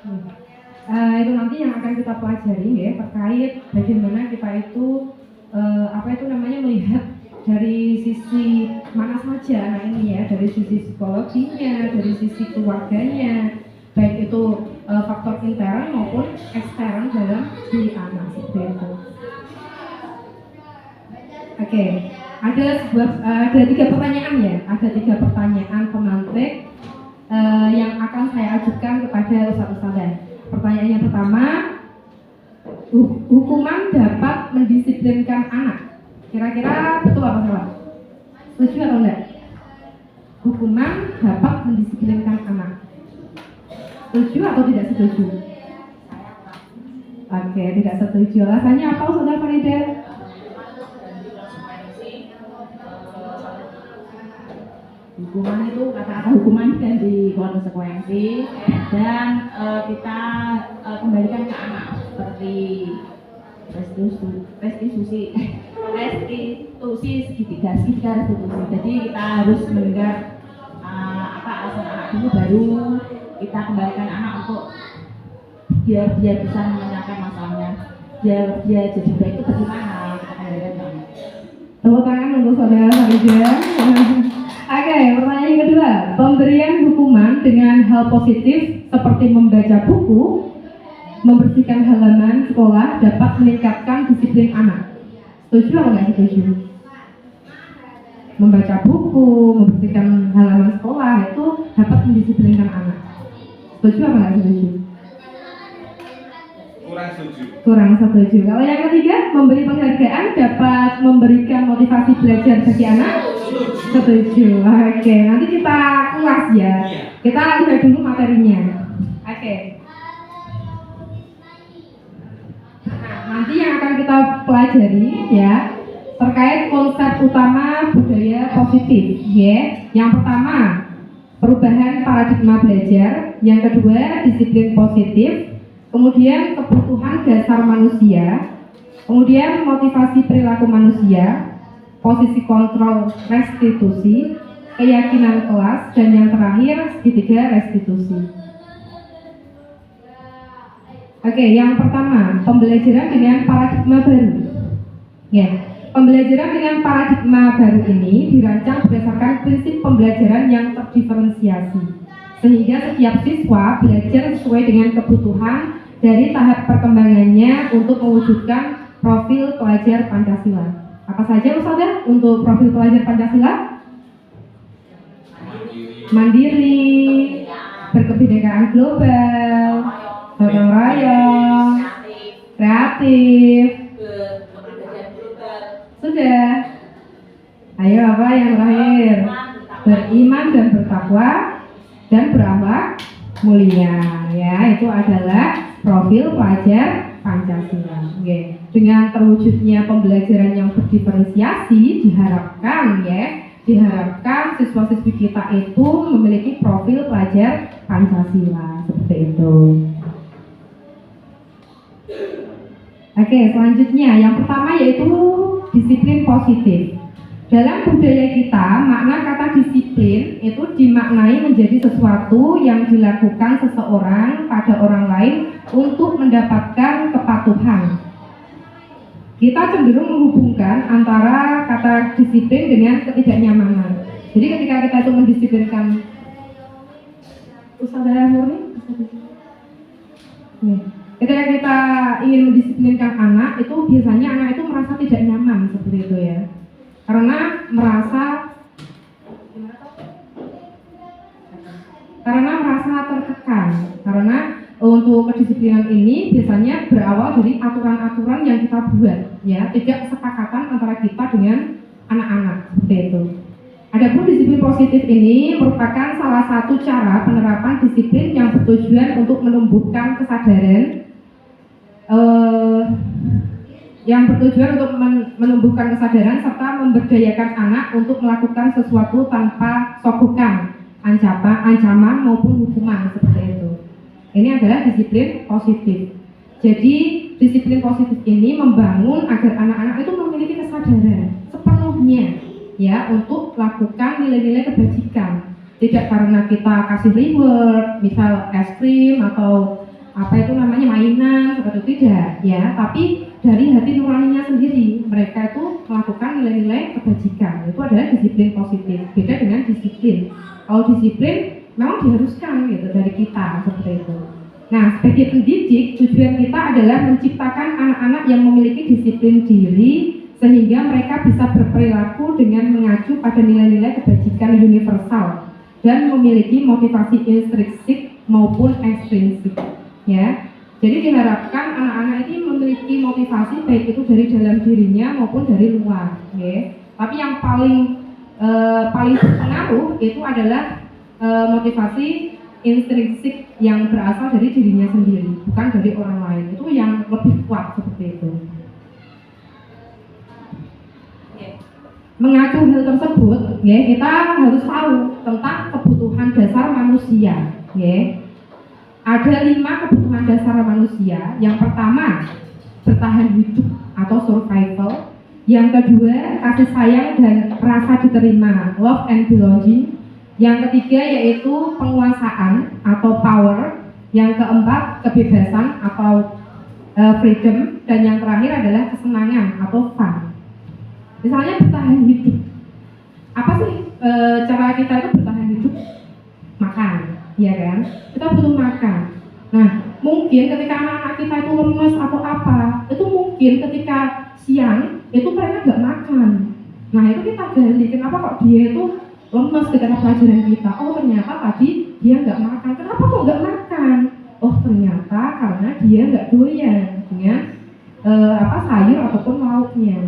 Itu nanti yang akan kita pelajari ya, terkait bagaimana kita itu melihat dari sisi mana saja anak ini ya, dari sisi psikologinya, dari sisi keluarganya, baik itu faktor intern maupun ekstern dalam diri anak seperti itu. Oke, ada 3 pertanyaan ya, ada 3 pertanyaan pemantik yang akan saya ajukan kepada ustadz-ustadzah. Pertanyaan yang pertama, hukuman dapat mendisiplinkan anak. Kira-kira betul apa salah? Setuju atau enggak? Hukuman dapat mendisiplinkan anak. Setuju atau tidak setuju? Oke, tidak setuju. Alasannya apa, Saudara Farida? Hukuman itu, kata-kata hukuman dan di konsekuensi dan kita kembalikan ke anak seperti restitusi segitiga restitusi. Jadi kita harus mendengar alasan anak dulu, baru kita kembalikan anak untuk biar dia bisa menyelesaikan masalahnya, biar dia jadi baik itu bagaimana kita kembalikan ke anak. Tepuk tangan untuk Saudara Farida. Oke, pertanyaan yang kedua, pemberian hukuman dengan hal positif seperti membaca buku, membersihkan halaman sekolah dapat meningkatkan disiplin anak. Setuju atau nggak setuju? Membaca buku, membersihkan halaman sekolah itu dapat mendisiplinkan anak. Setuju atau nggak setuju? Kurang setuju. Kurang setuju. Kalau yang ketiga, memberi penghargaan dapat memberikan motivasi belajar bagi anak. Setuju. Oke, nanti kita kulas ya. Kita lihat dulu materinya. Oke. Nah, nanti yang akan kita pelajari ya terkait konsep utama budaya positif. Ya. Yang pertama, perubahan paradigma belajar. Yang kedua, disiplin positif. Kemudian kebutuhan dasar manusia. Kemudian motivasi perilaku manusia. Posisi kontrol restitusi, keyakinan kelas, dan yang terakhir segitiga restitusi. Oke, yang pertama, pembelajaran dengan paradigma baru. Ya, pembelajaran dengan paradigma baru ini dirancang berdasarkan prinsip pembelajaran yang terdiferensiasi, sehingga setiap siswa belajar sesuai dengan kebutuhan dari tahap perkembangannya untuk mewujudkan profil pelajar Pancasila. Apa saja Ustazah untuk profil pelajar Pancasila? Mandiri, berkebinekaan global, gotong royong, kreatif. Sudah. Ayo apa yang terakhir? Beriman dan bertakwa dan berakhlak mulia. Ya, itu adalah profil pelajar Pancasila. Oke. Dengan terwujudnya pembelajaran yang berdiferensiasi diharapkan siswa-siswi kita itu memiliki profil pelajar Pancasila seperti itu. Oke, selanjutnya yang pertama yaitu disiplin positif. Dalam budaya kita, makna kata disiplin itu dimaknai menjadi sesuatu yang dilakukan seseorang pada orang lain untuk mendapatkan kepatuhan. Kita cenderung menghubungkan antara kata disiplin dengan ketidaknyamanan. Jadi ketika kita itu mendisiplinkan Ustazah Murni, ketika kita ingin mendisiplinkan anak, itu biasanya anak itu merasa tidak nyaman seperti itu ya. Karena merasa tertekan. Karena untuk kedisiplinan ini biasanya berawal dari aturan-aturan yang kita buat, ya, tidak kesepakatan antara kita dengan anak-anak seperti itu. Adapun disiplin positif ini merupakan salah satu cara penerapan disiplin yang bertujuan untuk menumbuhkan kesadaran, menumbuhkan kesadaran serta memberdayakan anak untuk melakukan sesuatu tanpa sogokan, ancaman maupun hukuman seperti itu. Ini adalah disiplin positif. Jadi disiplin positif ini membangun agar anak-anak itu memiliki kesadaran sepenuhnya ya untuk melakukan nilai-nilai kebajikan. Tidak karena kita kasih reward, misal es krim atau apa itu namanya mainan seperti itu, tidak ya, tapi dari hati nuraninya sendiri mereka itu melakukan nilai-nilai kebajikan. Itu adalah disiplin positif. Beda dengan disiplin. Kalau disiplin memang diharuskan gitu dari kita seperti itu. Nah, sebagai pendidik, tujuan kita adalah menciptakan anak-anak yang memiliki disiplin diri sehingga mereka bisa berperilaku dengan mengacu pada nilai-nilai kebajikan universal dan memiliki motivasi intrinsik maupun ekstrinsik. Ya, jadi diharapkan anak-anak ini memiliki motivasi baik itu dari dalam dirinya maupun dari luar. Ya. Tapi yang paling berpengaruh itu adalah motivasi intrinsik yang berasal dari dirinya sendiri, bukan dari orang lain. Itu yang lebih kuat seperti itu. Mengacu hal tersebut, ya, kita harus tahu tentang kebutuhan dasar manusia. Ya. Ada 5 kebutuhan dasar manusia. Yang pertama, bertahan hidup atau survival. Yang kedua, kasih sayang dan rasa diterima, love and belonging. Yang ketiga yaitu penguasaan atau power. Yang keempat, kebebasan atau freedom. Dan yang terakhir adalah kesenangan atau fun. Misalnya bertahan hidup. Apa sih cara kita itu bertahan hidup? Makan, ya kan? Kita butuh makan. Nah, mungkin ketika anak-anak kita itu lemes atau apa, itu mungkin ketika siang itu mereka nggak makan. Nah, itu kita gali, kenapa kok dia itu lemes ketika pelajaran kita? Oh, ternyata tadi dia nggak makan. Kenapa kok nggak makan? Oh, ternyata karena dia nggak doyan dengan sayur ataupun lauknya.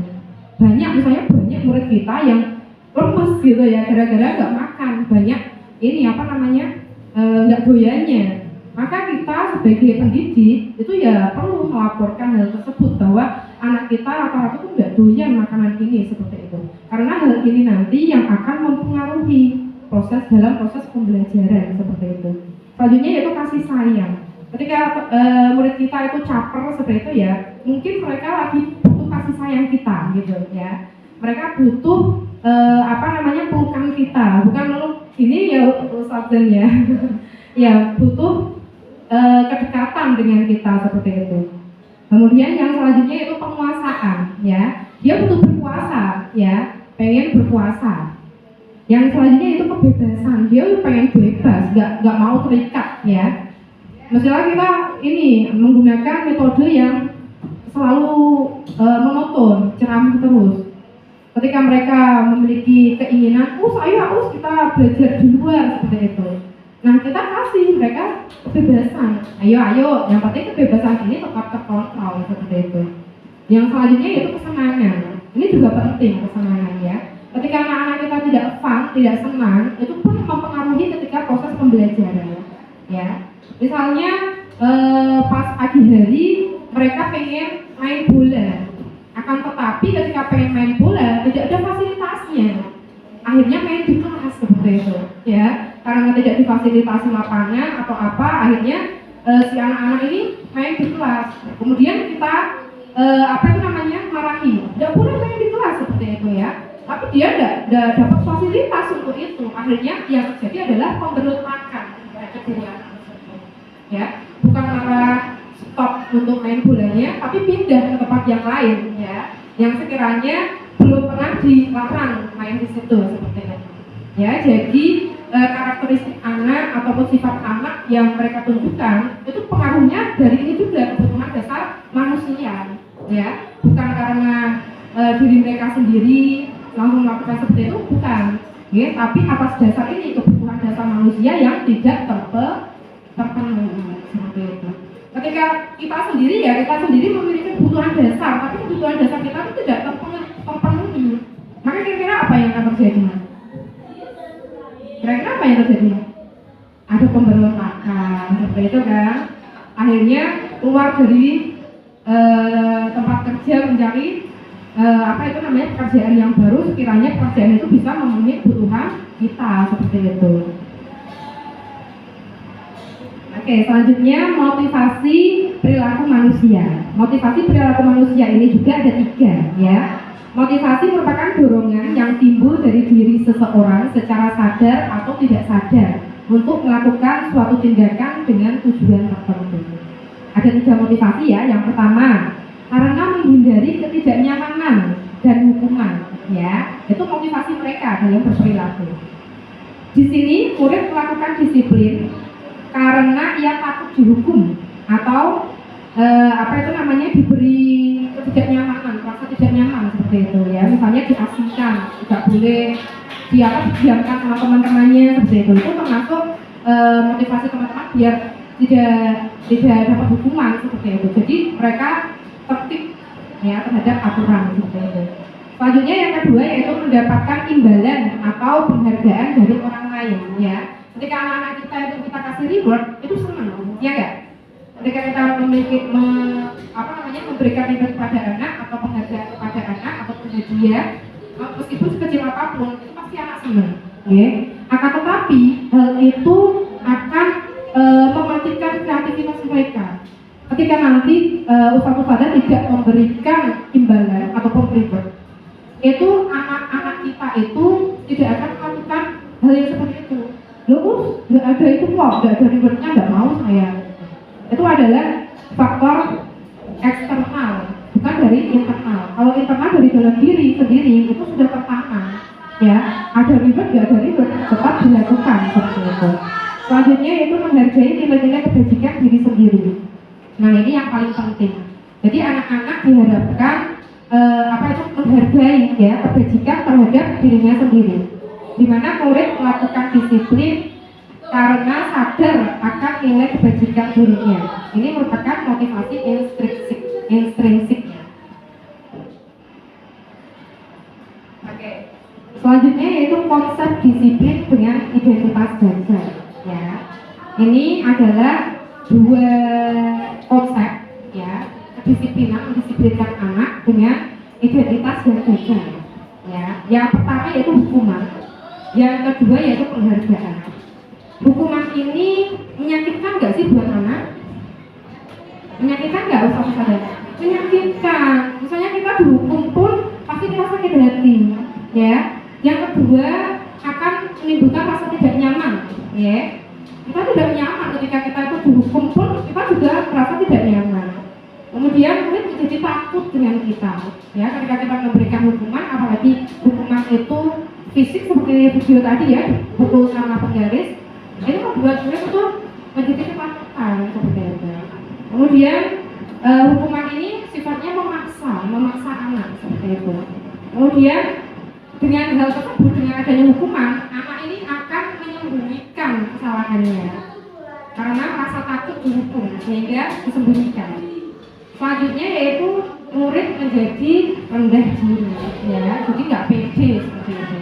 Misalnya banyak murid kita yang lemes gitu ya, gara-gara nggak makan. Banyak ini nggak doyannya. Maka kita sebagai pendidik itu ya perlu melaporkan hal tersebut bahwa anak kita rata-rata tuh nggak doyan makanan ini seperti itu. Karena hal ini nanti yang akan mempengaruhi dalam proses pembelajaran seperti itu. Selanjutnya yaitu kasih sayang. Ketika murid kita itu caper seperti itu ya, mungkin mereka lagi butuh kasih sayang kita gitu ya. Mereka butuh pelukan kita, bukan ini ya Ustadzan ya. Ya, butuh kedekatan dengan kita seperti itu. Kemudian yang selanjutnya itu penguasaan ya. Dia butuh berkuasa ya, pengen berkuasa. Yang selanjutnya itu kebebasan. Dia pengen bebas, nggak mau terikat ya. Misalnya kita ini menggunakan metode yang selalu monoton, ceramah terus. Ketika mereka memiliki keinginan, harus kita belajar di luar seperti itu. Nah, kita kasih mereka kebebasan. Ayo, yang penting kebebasan ini tetap terkontrol seperti itu. Yang selanjutnya yaitu kesenangan. Ini juga penting kesenangan ya. Ketika anak-anak kita tidak fun, tidak senang, itu pun mempengaruhi ketika proses pembelajaran. Ya, misalnya pas pagi hari mereka pengen main bola, akan tetapi ketika pengen main bola tidak ada fasilitasnya. Akhirnya main di kelas seperti itu, ya. Karena tidak difasilitasi lapangan atau apa, akhirnya si anak-anak ini main di kelas. Kemudian kita marahi, tidak boleh main di kelas seperti itu ya. Tapi dia tidak dapat fasilitas untuk itu. Akhirnya yang terjadi adalah pemberontakan kedua ya. Bukan karena stop untuk main bolanya, tapi pindah ke tempat yang lain ya. Yang sekiranya belum pernah dilarang main di situ seperti itu. Ya, jadi karakteristik anak ataupun sifat anak yang mereka tunjukkan itu pengaruhnya dari ini juga kebutuhan dasar manusia ya, bukan karena diri mereka sendiri langsung melakukan seperti itu, bukan ya, tapi atas dasar ini kebutuhan dasar manusia yang tidak terpenuhi seperti itu. Ketika kita sendiri memiliki kebutuhan dasar, tapi kebutuhan dasar kita itu tidak terpenuhi, maka kira-kira apa yang akan terjadi? Kira-kira apa yang terjadi? Ada pemberontakan seperti itu kan. Akhirnya keluar dari tempat kerja mencari pekerjaan yang baru, sekiranya pekerjaan itu bisa memenuhi kebutuhan kita seperti itu. Oke, selanjutnya motivasi perilaku manusia. Motivasi perilaku manusia ini juga ada 3 ya. Motivasi merupakan dorongan yang timbul dari diri seseorang secara sadar atau tidak sadar untuk melakukan suatu tindakan dengan tujuan tertentu. Ada 3 motivasi ya. Yang pertama, karena menghindari ketidaknyamanan dan hukuman, ya. Itu motivasi mereka dalam berperilaku. Di sini murid melakukan disiplin karena ia takut dihukum atau diberi ketidaknyamanan, merasa tidak nyaman seperti itu ya. Misalnya diasingkan, tidak boleh didiamkan sama teman-temannya seperti itu. Itu termasuk motivasi teman-teman biar tidak dapat hukuman seperti itu. Jadi mereka tertib ya terhadap aturan seperti itu. Selanjutnya yang kedua yaitu mendapatkan imbalan atau penghargaan dari orang lain ya. Ketika anak-anak kita itu kita kasih reward itu senang, ya enggak? Ketika kita memberikan reward kepada anak atau penghargaan kepada anak atau hadiah, meskipun sekecil apapun itu pasti anak senang, ya. Akan tetapi hal itu akan mematikan kreativitas mereka. Ketika nanti ustadz-ustadzah tidak memberikan imbalan ataupun reward, itu anak-anak kita itu tidak akan melakukan hal yang seperti itu. Loh, nggak ada itu kok, nggak ada rewardnya, nggak mau saya. Itu adalah faktor eksternal, bukan dari internal. Kalau internal dari dalam diri sendiri itu sudah tertanam, ya. Ada reward, nggak ada reward, tetap dilakukan seperti itu. Selanjutnya itu menghargai nilai-nilai kebajikan diri sendiri. Nah ini yang paling penting. Jadi anak-anak diharapkan menghargai ya kebajikan terhadap dirinya sendiri. Di mana murid melakukan disiplin karena sadar akan nilai kebajikan dirinya. Ini merupakan motivasi intrinsiknya. Oke. Selanjutnya yaitu konsep disiplin dengan identitas dasar. Ya, ini adalah 2 konsep ya, kedisiplinan mendisiplinkan anak dengan identitas yang dasar. Ya, yang pertama yaitu hukuman, yang kedua yaitu penghargaan. Hukuman ini menyakitkan nggak sih buat anak? Menyakitkan nggak ustaz-ustaz? Menyakitkan. Misalnya kita dihukum pun pasti kita sakit hati, ya. Yang kedua akan menimbulkan rasa tidak nyaman, ya. Kita tidak nyaman ketika kita itu dihukum pun kita juga merasa tidak nyaman. Kemudian murid menjadi takut dengan kita, ya. Ketika kita memberikan hukuman, apalagi hukuman itu fisik seperti video tadi ya, pukul sama penggaris, ini membuat murid itu menjadi ketakutan seperti itu. Kemudian hukuman ini sifatnya memaksa anak seperti itu. Kemudian dengan hal tersebut, dengan adanya hukuman, anak ini akan menyembunyikan kesalahannya karena rasa takut dihukum sehingga disembunyikan. Selanjutnya yaitu murid menjadi rendah diri, ya, jadi nggak pede seperti itu.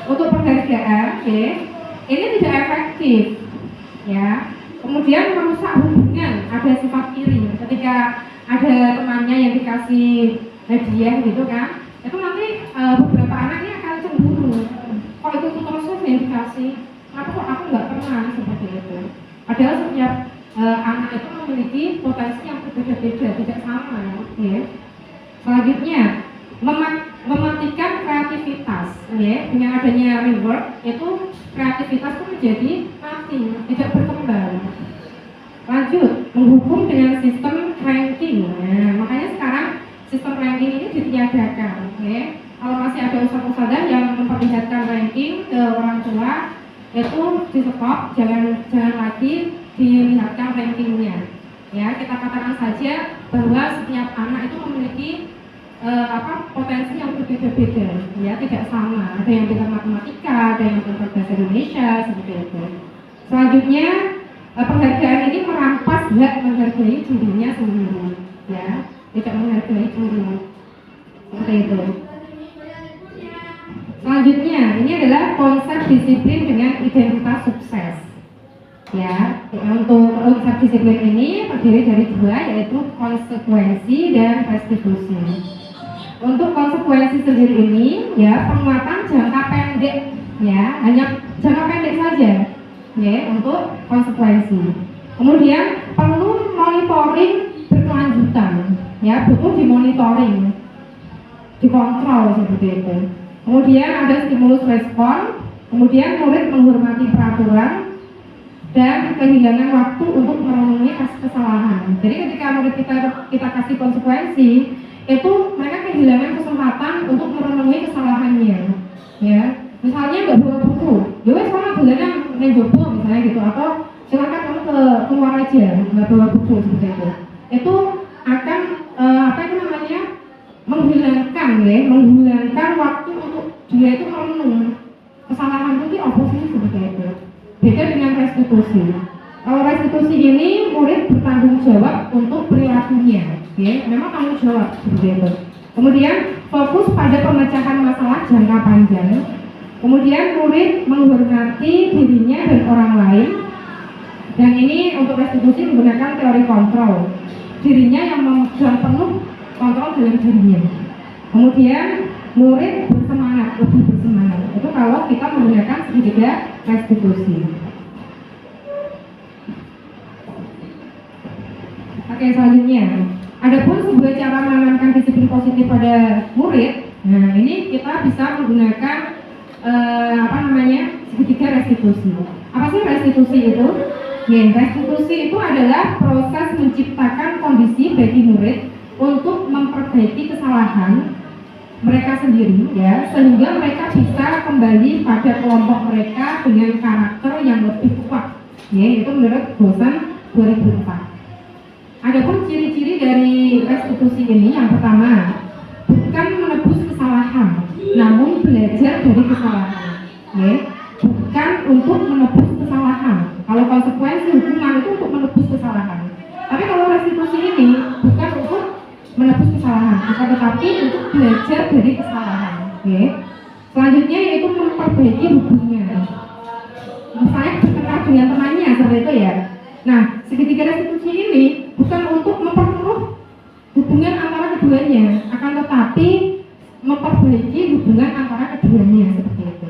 Untuk penghargaan, ya, ini tidak efektif, ya. Kemudian merusak hubungan, ada sifat iri. Ketika ada temannya yang dikasih hadiah gitu kan, itu nanti beberapa anak ini akan cemburu. Kok itu terus yang dikasih, kenapa kok aku nggak pernah seperti itu? Padahal setiap anak itu memiliki potensi yang berbeda-beda, tidak sama, ya. Selanjutnya mematikan kreativitas, ya. Dengan adanya reward itu kreativitas itu menjadi mati, tidak berkembang. Lanjut, menghukum dengan sistem ranking. Nah, makanya sekarang sistem ranking ini ditiadakan, ya. Kalau masih ada ustaz-ustazah yang memperlihatkan ranking ke orang tua, itu di stop, jangan lagi dilihatkan rankingnya. Ya, kita katakan saja bahwa setiap anak itu memiliki potensi yang berbeda-beda, ya, tidak sama. Ada yang pintar matematika, ada yang pintar bahasa Indonesia, seperti itu. Selanjutnya, penghargaan ini merampas hak menghargai dirinya sendiri, ya, tidak menghargai diri, seperti itu. Selanjutnya, ini adalah konsep disiplin dengan identitas sukses. Ya, untuk konsep disiplin ini terdiri dari 2, yaitu konsekuensi dan restitusi. Untuk konsekuensi sendiri ini, ya, penguatan jangka pendek, ya, hanya jangka pendek saja, ya, untuk konsekuensi. Kemudian perlu monitoring berkelanjutan, ya, butuh dimonitoring, dikontrol seperti itu. Kemudian ada stimulus respon, kemudian murid menghormati peraturan dan kehilangan waktu untuk merenungi kesalahan. Jadi murid kita kasih konsekuensi, itu mereka kehilangan kesempatan untuk merenungi kesalahannya, ya. Misalnya nggak bawa buku, ya wes kalau belajar menjobo misalnya gitu, atau silakan kamu keluar aja nggak bawa buku seperti itu akan apa itu namanya menghilangkan waktu untuk dia itu merenung kesalahan itu apa sih seperti itu. Beda dengan restitusi. Kalau restitusi ini murid bertanggung jawab untuk perilakunya, ya, memang tanggung jawab seperti itu. Kemudian fokus pada pemecahan masalah jangka panjang. Kemudian murid menghormati dirinya dan orang lain. Dan ini untuk restitusi menggunakan teori kontrol. Dirinya yang memegang penuh kontrol dalam dirinya. Kemudian murid bersemangat, lebih bersemangat. Itu kalau kita menggunakan segitiga restitusi. Oke, selanjutnya. Adapun sebuah cara menanamkan disiplin positif pada murid. Nah, ini kita bisa menggunakan segitiga restitusi. Apa sih restitusi itu? Ya, restitusi itu adalah proses menciptakan kondisi bagi murid untuk memperbaiki kesalahan mereka sendiri, ya, sehingga mereka bisa kembali pada kelompok mereka dengan karakter yang lebih kuat. Ya, itu menurut dosen 2004. Adapun ciri-ciri dari restitusi ini, yang pertama, bukan menebus kesalahan, namun belajar dari kesalahan. Ya, bukan untuk menebus kesalahan. Kalau konsekuensi hukuman itu untuk menebus kesalahan. Tapi kalau restitusi ini bukan untuk menebus kesalahan, bukan, tetapi untuk belajar dari kesalahan. Ya. Selanjutnya yaitu memperbaiki hubungan. Misalnya bertengkar dengan temannya seperti itu ya. Nah, segitiga restitusi ini bukan untuk memperkeruh hubungan antara keduanya, akan tetapi memperbaiki hubungan antara keduanya seperti itu.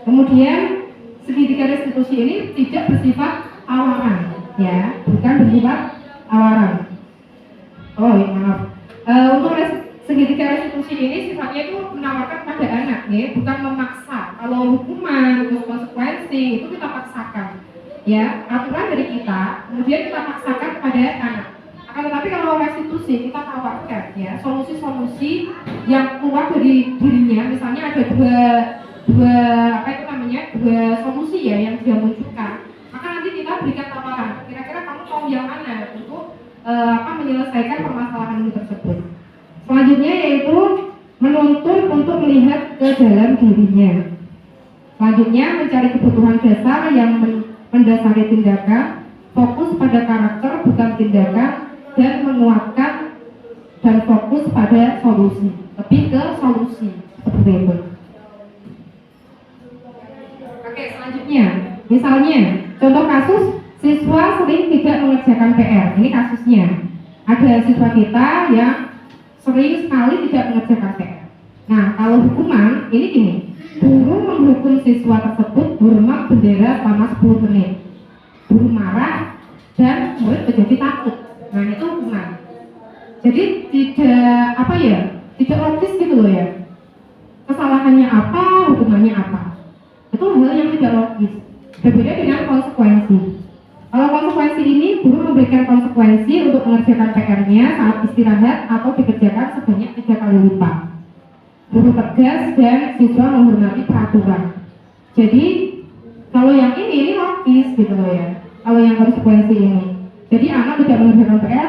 Kemudian segitiga restitusi ini tidak bersifat awaran, ya, bukan bersifat awaran. Oh ya, maaf. Untuk segitiga restitusi ini sifatnya itu menawarkan pada anak, ya, bukan memaksa. Kalau hukuman, konsekuensi itu kita paksakan, ya, aturan dari kita, kemudian kita paksakan kepada anak. Akan tetapi kalau restitusi kita tawarkan, ya, solusi-solusi yang keluar dari dirinya. Misalnya ada dua solusi ya yang dia munculkan, maka nanti kita berikan tawaran. Kira-kira kamu mau yang mana untuk menyelesaikan permasalahan tersebut. Selanjutnya yaitu menuntun untuk melihat ke dalam dirinya. Selanjutnya mencari kebutuhan dasar yang mendasari tindakan, fokus pada karakter bukan tindakan, dan menguatkan dan fokus pada solusi, lebih ke solusi seperti itu. Oke, selanjutnya, misalnya contoh kasus siswa sering tidak mengerjakan PR. Ini kasusnya. Ada siswa kita yang sering sekali tidak mengerjakan PR. Nah, kalau hukuman, ini gini, guru menghukum siswa tersebut bermak bendera selama 10 menit. Guru marah dan murid menjadi takut. Nah, itu hukuman. Jadi tidak logis gitu loh ya. Kesalahannya apa, hukumannya apa. Itu hal yang tidak logis. Berbeda dengan konsekuensi. Kalau konsekuensi ini, guru memberikan konsekuensi untuk mengerjakan PR-nya saat istirahat atau dikerjakan sebanyak 3 kali lipat. Guru tegas dan siswa menghormati peraturan. Jadi kalau yang ini logis gitu loh ya. Kalau yang konsekuensi ini, jadi anak tidak mengerjakan PR,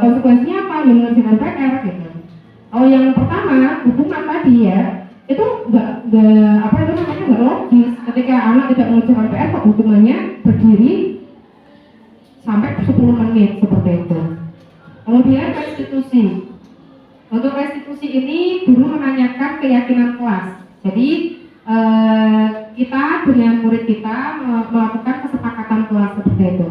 konsekuensinya apa? Yang mengerjakan PR gitu. Kalau yang pertama, hukuman tadi ya, itu nggak logis. Ketika anak tidak mengerjakan PR, hukumannya berdiri sampai 10 menit seperti itu. Kemudian restitusi. Untuk restitusi ini guru menanyakan keyakinan kelas. Jadi kita dengan murid kita melakukan kesepakatan kelas seperti itu.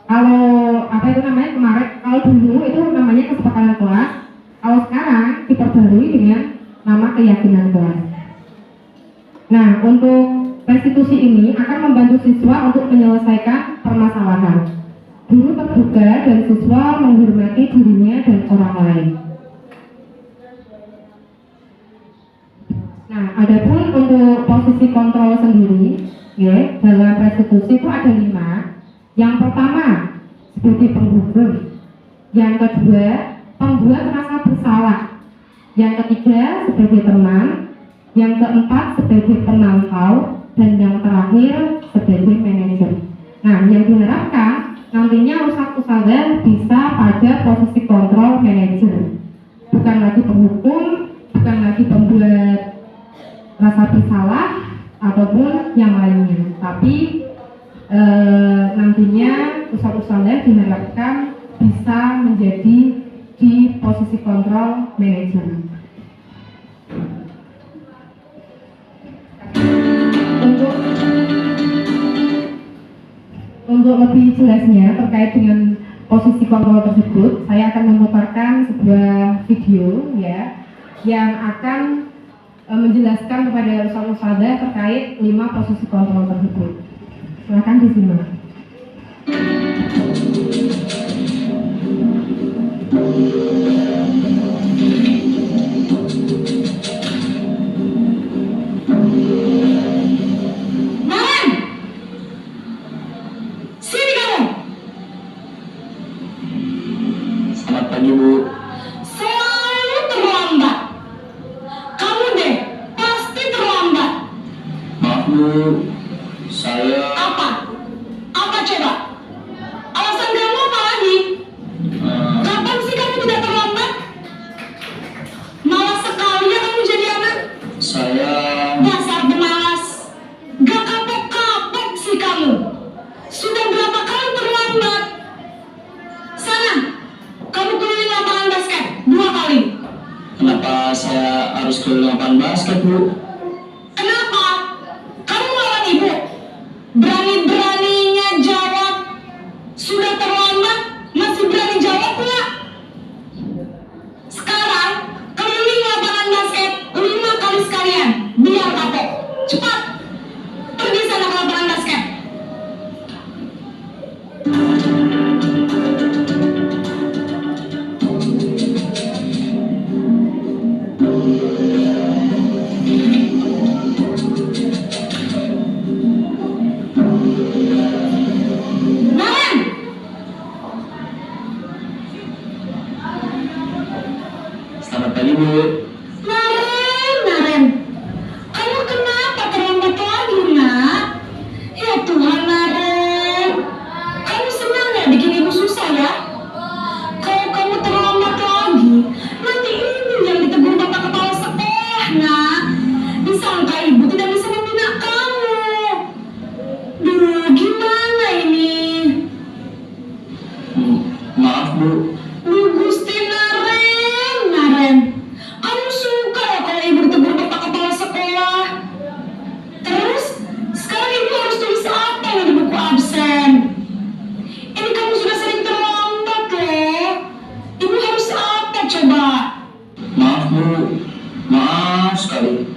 Kalau kalau dulu itu namanya kesepakatan kelas. Kalau sekarang diperbarui dengan nama keyakinan kelas. Nah, untuk restitusi ini akan membantu siswa untuk menyelesaikan permasalahan. Guru terbuka dan siswa menghormati dirinya dan orang lain. Nah, adapun untuk posisi kontrol sendiri, ya, dalam restitusi itu ada 5. Yang pertama sebagai penghukum, Yang kedua, pembuat rasa bersalah. Yang ketiga, sebagai teman. Yang keempat, sebagai penangkal. Dan yang terakhir, sebagai manajer. Nah, yang diterapkan nantinya ustadz-ustadzah bisa pada posisi kontrol manajer. Bukan lagi penghukum, bukan lagi pembuat rasa bersalah ataupun yang lainnya. Tapi nantinya ustadz-ustadzah diharapkan bisa menjadi di posisi kontrol manajer. Untuk lebih jelasnya terkait dengan posisi kontrol tersebut, saya akan memutarkan sebuah video ya yang akan menjelaskan kepada ustadz-ustadzah terkait 5 posisi kontrol tersebut. Silakan disimak. Selamat pagi, Bu. Selalu terlambat. Kamu deh pasti terlambat. Maaf, Bu. Saya Apa? Apa coba? Alasan kamu apa lagi? Kapan sih kamu tidak terlambat? Malas sekali ya kamu jadi anak. saya Dasar pemalas. Gak kapok-kapok sih kamu. Sudah berapa kali terlambat? Sana, kamu keliling lapangan basket 2 kali. Kenapa saya harus ke lapangan basket, Bu? Kenapa? Kamu lawan ibu? Berani-beraninya jawab. Sudah terlambat, masih berani jawab nggak? Sekarang, keliling lapangan basket 5 kali sekalian. Biar kapok. Cepat. Pergi sana ke lapangan basket. Naren! Selamat pagi, Bu. Naren, kamu kenapa terlambat lagi, nak? Ya Tuhan, Naren, kamu senang ya bikin ibu susah ya? Kalau kamu terlambat lagi, nanti ibu yang ditegur bapak kepala sekolah, nak. Disangka ibu tidak bisa membina kamu. Duh, gimana ini? Maaf, Bu. Duh, Gusti Naren, kamu suka ya kalau ibu ditegur bapak kepala sekolah? Terus, sekarang ibu harus tulis apa yang di buku absen? Ini kamu sudah sering terlambat loh. Ibu harus apa coba? Maaf, Bu. Maaf sekali.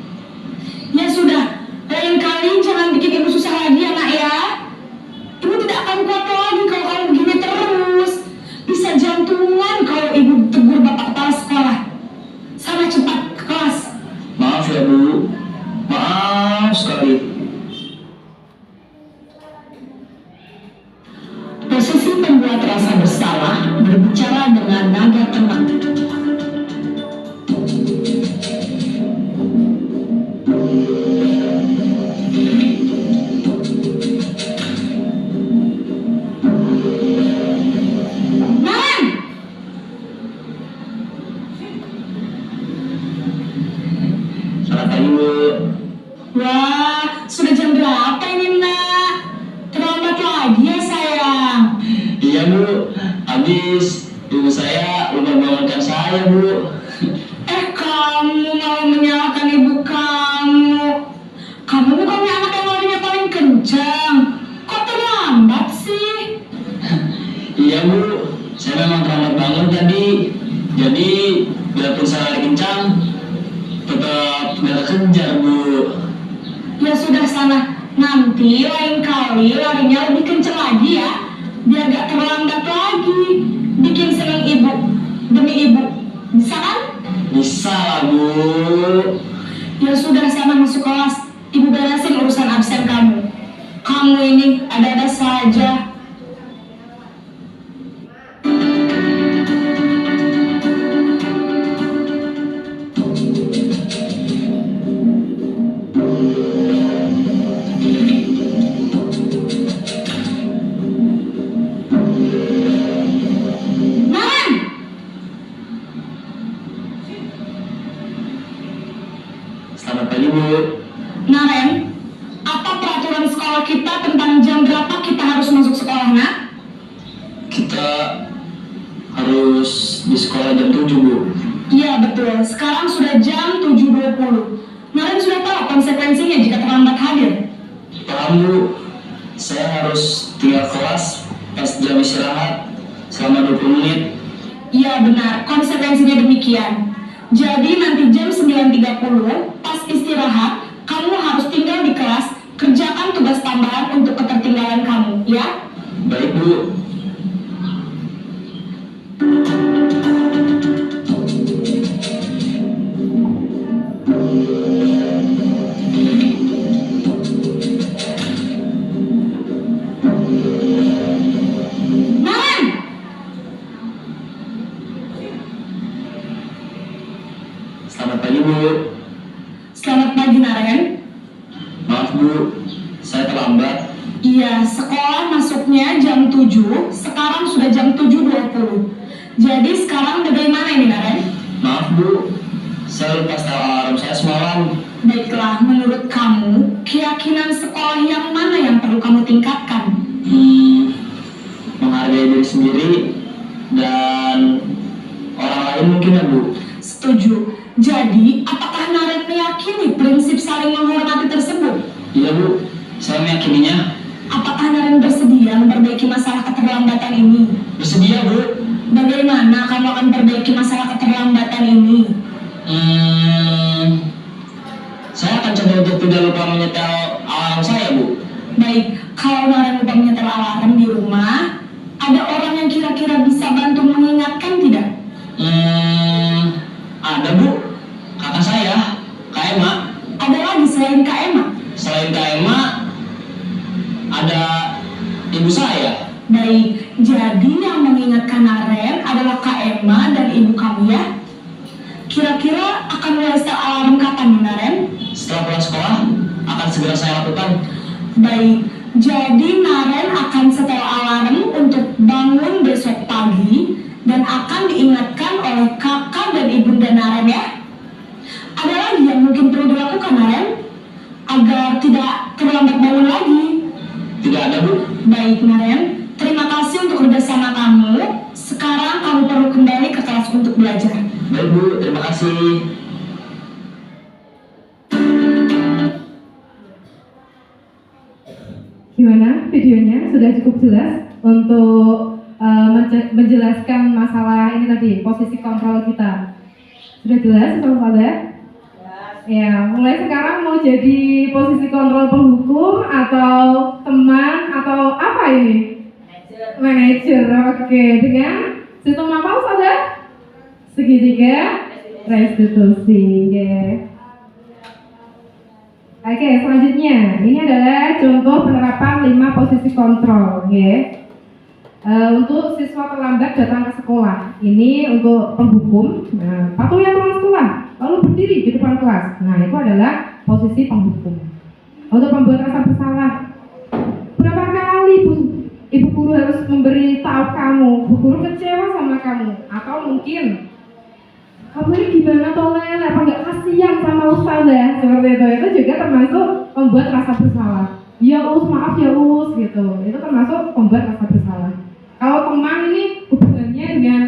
Ya sudah, lain kali jangan bikin ibu susah lagi ya nak ya. Ibu tidak akan kuat lagi kalau kamu begini terus. Bisa jantungan kalau ibu tegur bapak kepala sekolah. Sana cepat ke kelas. Maaf ya, Bu. Maaf sekali. Posisi pembuat rasa bersalah berbicara dengan nada tenang. Naren! Selamat pagi, Bu. Wah, sudah jam berapa ini nak? Terlambat lagi ya sayang. Iya, Bu. Habis ibu saya lupa bangunkan saya, Bu. Kamu mau menyalahkan ibu kamu. Kamu bukannya anak yang larinya paling kencang. Kok terlambat sih? Iya, Bu. Saya memang terlambat bangun tadi. Jadi, biarpun saya lari kencang, tetap nggak kejar, Bu. Ya sudah sana. Nanti lain kali larinya lebih kencang lagi ya. Biar gak terlambat lagi. Bikin seneng ibu. Demi ibu. Bisa kan? Bisa lah, Bu. Ya sudah sana masuk kelas. Ibu beresin urusan absen kamu. Kamu ini ada-ada saja. betul. Sekarang sudah jam 7.20. Naren sudah tahu konsekuensinya jika terlambat hadir? Paham Bu, saya harus tinggal kelas pas jam istirahat selama 20 menit. Iya benar, konsekuensinya demikian. Jadi nanti jam 9.30 pas istirahat, kamu harus tinggal di kelas, kerjakan tugas tambahan untuk ketertinggalan kamu, ya? Baik Bu. Naren! Selamat pagi Bu. Selamat pagi Naren. Maaf Bu, saya terlambat. Iya, sekolah masuknya jam 7, sekarang sudah jam 7.20. Jadi sekarang bagaimana ini Naren? Maaf Bu, saya lupa setel alarm saya semalam. Baiklah, menurut kamu, keyakinan sekolah yang mana yang perlu kamu tingkatkan? Menghargai diri sendiri dan orang lain mungkin ya Bu. Setuju. Jadi, apakah Naren meyakini prinsip saling menghormati tersebut? Iya Bu, saya meyakininya. Apakah Naren bersedia memperbaiki masalah keterlambatan ini? Bersedia Bu. Bagaimana kamu akan perbaiki masalah keterlambatan ini? Saya akan coba untuk tidak lupa menyetel alarm saya Bu. Baik, kalau Naren lupa menyetel alarm di rumah, ada orang yang kira-kira bisa bantu mengingatkan tidak? Ada Bu, kakak saya, Kak Emma. Ada lagi selain Kak Emma? Selain Kak Emma, ada ibu saya. Baik, jadi yang mengingatkan Naren adalah Kak Emma dan ibu kamu ya? Kira-kira akan mulai setel alarm kapan Naren? Setelah pulang sekolah, akan segera saya lakukan. Baik, jadi Naren akan setel alarm untuk bangun besok pagi dan akan diingatkan oleh kakak dan ibunda Naren ya? Ada lagi yang mungkin perlu dilakukan Naren? Agar tidak terlambat bangun lagi. Tidak ada Bu. Baik Naren, terima kasih untuk kerjasama kamu. Sekarang kamu perlu kembali ke kelas untuk belajar. Baik Bu, terima kasih. Gimana videonya? Sudah cukup jelas untuk menjelaskan masalah ini tadi, posisi kontrol kita. Sudah jelas saudara? Ya, mulai sekarang mau jadi posisi kontrol penghukum atau teman atau apa ini? Manajer. Oke, dengan sistem apa saudara? Segitiga restitusi. Oke, selanjutnya ini adalah contoh penerapan 5 posisi kontrol. Untuk siswa terlambat datang ke sekolah, ini untuk penghukum. Nah, patuhi aturan sekolah, lalu berdiri di depan kelas. Nah, itu adalah posisi penghukum. Untuk pembuat rasa bersalah, berapa kali ibu guru harus memberi tahu kamu, ibu guru kecewa sama kamu, atau mungkin kamu ini gimana Tolen, apa nggak kasihan sama ustazah, seperti itu juga termasuk membuat rasa bersalah. Ya us, maaf ya us, gitu. Itu termasuk membuat rasa bersalah. Kalau teman ini hubungannya dengan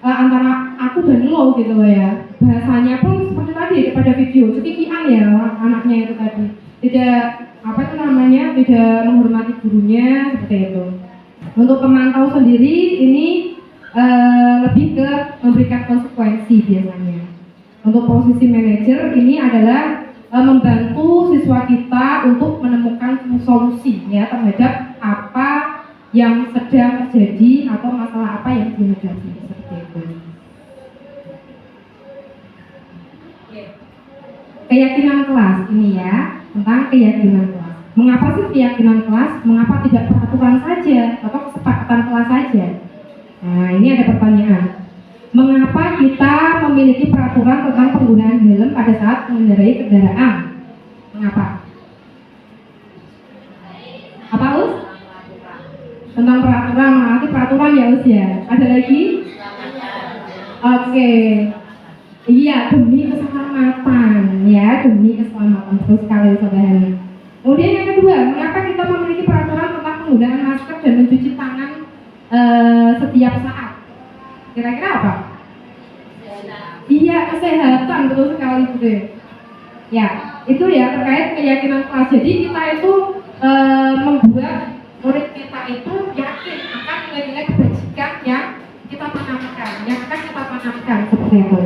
antara aku dan lo gitu loh ya. Bahasanya pun seperti tadi pada video, cekikian ya anaknya itu tadi. Tidak tidak menghormati gurunya seperti itu. Untuk pemantau sendiri ini lebih ke memberikan konsekuensi biasanya. Untuk posisi manajer ini adalah membantu siswa kita untuk menemukan solusi ya terhadap apa yang sedang terjadi atau masalah apa yang dihadapi seperti itu. Keyakinan kelas ini ya, tentang keyakinan kelas. Mengapa sih keyakinan kelas? Mengapa tidak peraturan saja atau kesepakatan kelas saja? Nah, ini ada pertanyaan. Mengapa kita memiliki peraturan tentang penggunaan helm pada saat mengendarai kendaraan? Mengapa? Apa Us? Tentang peraturan, nanti peraturan ya Us ya. Ada lagi? Oke. Iya, demi keselamatan ya, demi keselamatan. Terus sekali saudara. Kemudian yang kedua, mengapa kita memiliki peraturan tentang penggunaan masker dan mencuci tangan setiap saat? Kira-kira apa? Iya, kesehatan betul sekali Bude. Ya, itu ya terkait keyakinan kelas. Jadi kita itu membuat murid kita itu yakin akan nilai-nilai kebajikan yang kita tanamkan, seperti itu.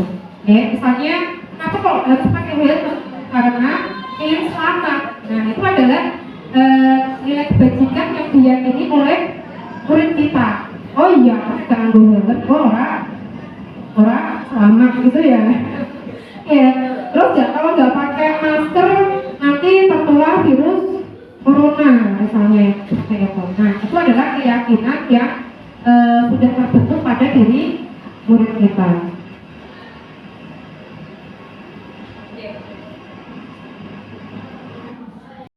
Misalnya, kenapa kok harus pakai helm? Karena ingin selamat. Nah, itu adalah nilai kebajikan yang diyakini oleh murid kita. Oh iya, jangan gue helm, orang selamat gitu ya. Ya, terus ya kalau nggak pakai masker nanti tertular virus corona misalnya seperti itu. Nah, itu adalah keyakinan yang sudah terbentuk pada diri murid kita.